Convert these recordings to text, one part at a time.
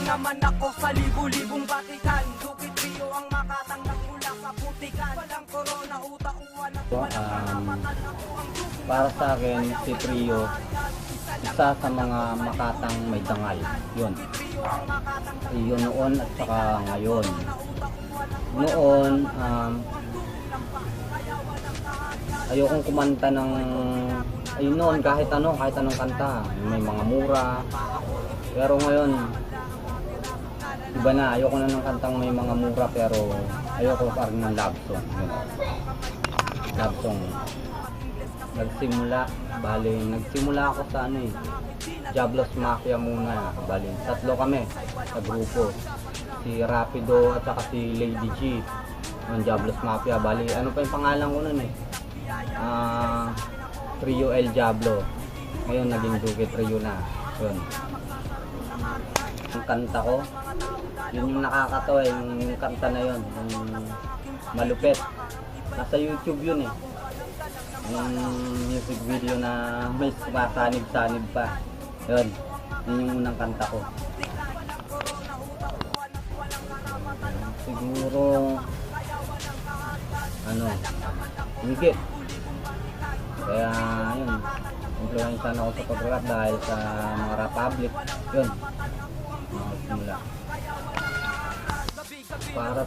naman ako sa libu-libong batikan. Dukit Rio ang makatang nagmula sa putikan. Walang corona, uta-uwan at walang karapatan. Ako ang dugo. Para sa akin, si Trio, isa sa mga makatang may dangal. Yun. Yun noon at saka ngayon. Noon, ayokong kumanta ng ayun noon, kahit anong kanta. May mga mura. Pero ngayon, iba na. Ayoko na ng kantang may mga mura, pero ayoko pa rin ng love song. Yun. Love song. Nagsimula ako sa Diablos Mafia muna. Bali, tatlo kami sa grupo. Si Rapido at saka si Lady G. Yung Diablos Mafia. Bali, ano pa yung pangalan ko nun Trio El Diablo. Ngayon naging Duque Trio na. Yun. Yung kanta ko, yun yung nakakatawa, yung kanta na yun. Yung malupit. Nasa YouTube yun yung music video na may sumasanib-sanib pa. Yun yung unang kanta ko. Siguro higit. Kaya yun, influensya na ako sa pag-rap dahil sa mga rap public. Yun, simula. Para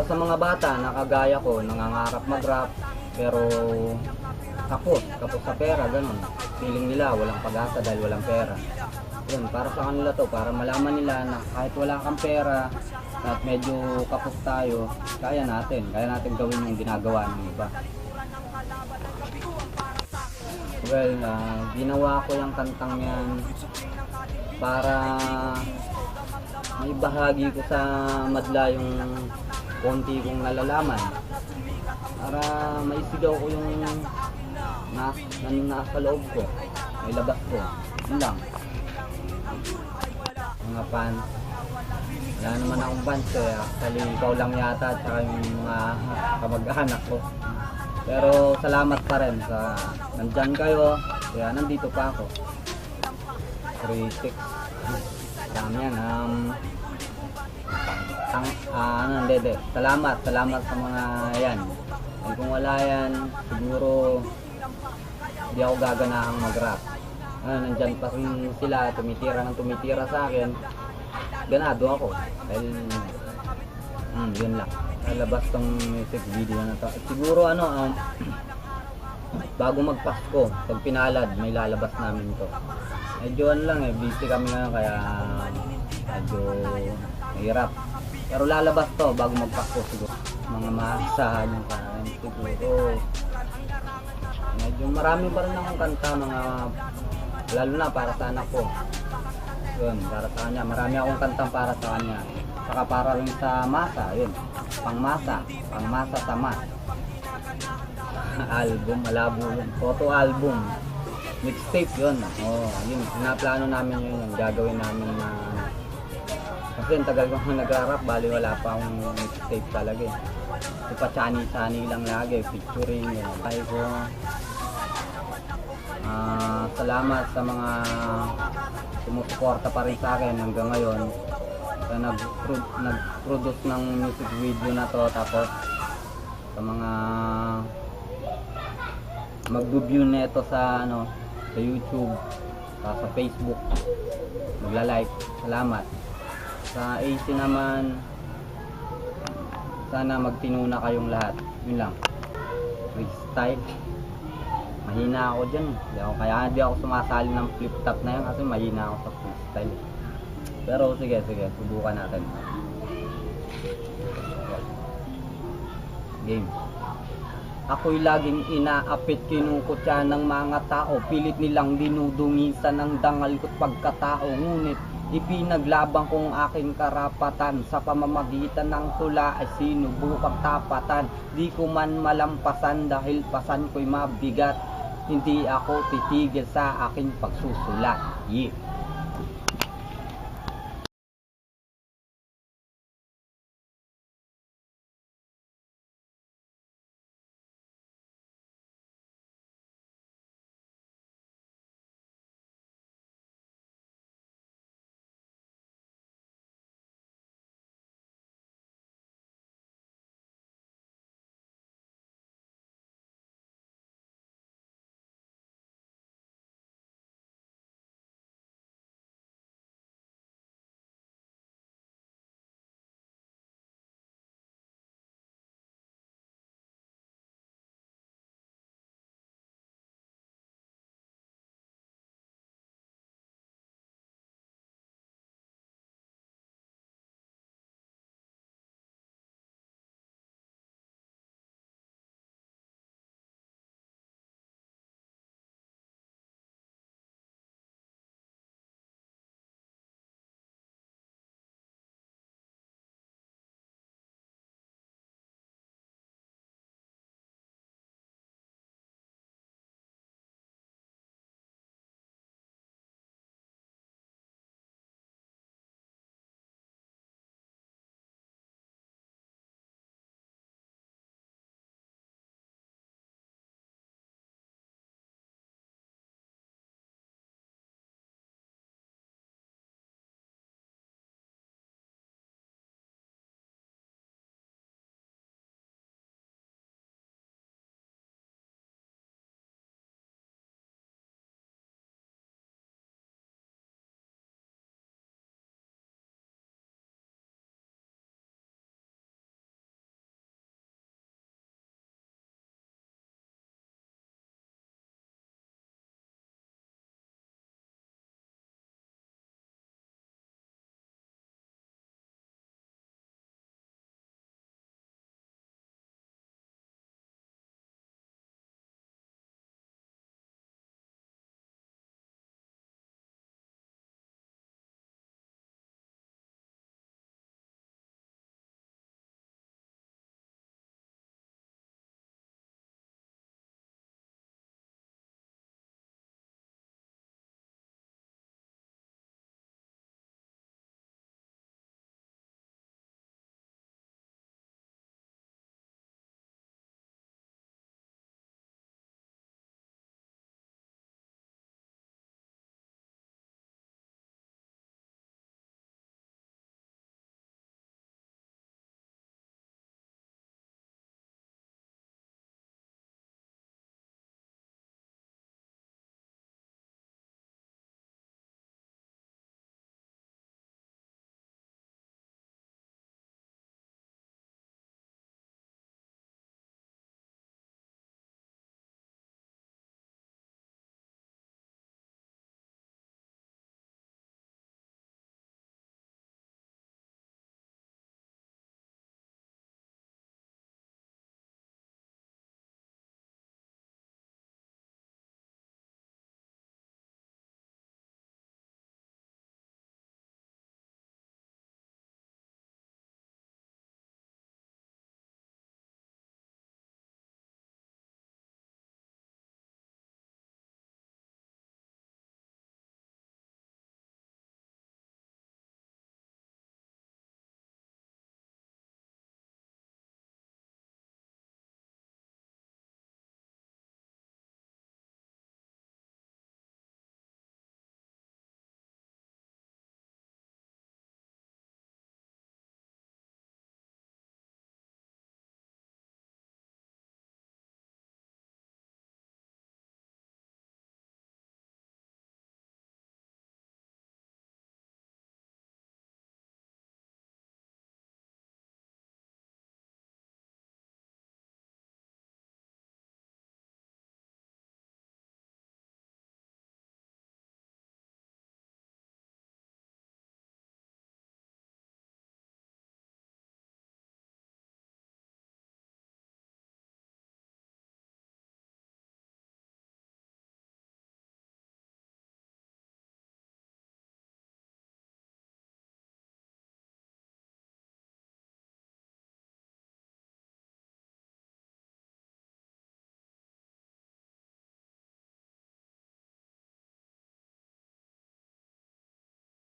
sa mga bata na kagaya ko, nangangarap mag-rap pero kapos sa pera, ganun. Feeling nila walang pag-asa dahil walang pera. Yun, para sa kanila to, para malaman nila na kahit wala kang pera at medyo kapos tayo, kaya natin gawin yung ginagawa ng iba. Well, ginawa ko yung kantang yan para may bahagi ko sa madla yung konti kong nalalaman, para maisigaw ko yung nasa loob ko, may labas ko. Yun lang. Mga fans, wala naman akong fans actually ikaw lang yata at saka yung mga kamag-anak ko. Pero salamat pa rin sa nandyan kayo, kaya nandito pa ako. 3-6 dami yan. Salamat sa mga yan. Ay kung wala yan, siguro di ako gaganahang mag-rap. Nandyan pa rin sila, tumitira sa akin, ganado ako dahil yun lang. Lalabas tong music video na to. Siguro bago magpasko, pag pinalad, may lalabas namin to. Medyo busy kami ngayon kaya medyo mahirap. Pero lalabas to bago magpasko siguro. Mga maasahan yung parang siguro. Medyo marami pa rin akong kanta, lalo na para sa anak ko. Yun, para sa kanya. Marami akong kantang para sa kanya. Saka para rin sa masa, yun. Pangmasa sa mas. Album, malabo yun. Photo album. Mixtape yun. Yun. Pinaplano namin yun. Gagawin namin na... Kasi yung tagal kong nag-rap, bali wala pa akong mixtape talaga eh. Ito pa chani-chani lang lagi. Featuring yun. Kaya ko... salamat sa mga sumusuporta pa rin sa akin hanggang ngayon. Nag-produce ng music video na to, tapos sa mga mag-view nito sa sa YouTube, sa Facebook, magla-like, salamat. Sa AC naman, sana magtinuna kayong lahat. Yun lang. Freestyle, mahina ako dyan. Kaya di ako sumasali ng flip top na yan kasi mahina ako sa freestyle. Pero sige, subukan natin. Game. Ako'y laging inaapit, kinukutya ng mga tao. Pilit nilang dinudungisan ng dangal ko't pagkatao. Ngunit ipinaglabang kong aking karapatan. Sa pamamagitan ng tula ay sinubukang tapatan. Di ko man malampasan dahil pasan ko'y mabigat. Hindi ako titigil sa aking pagsusulat. Yeah.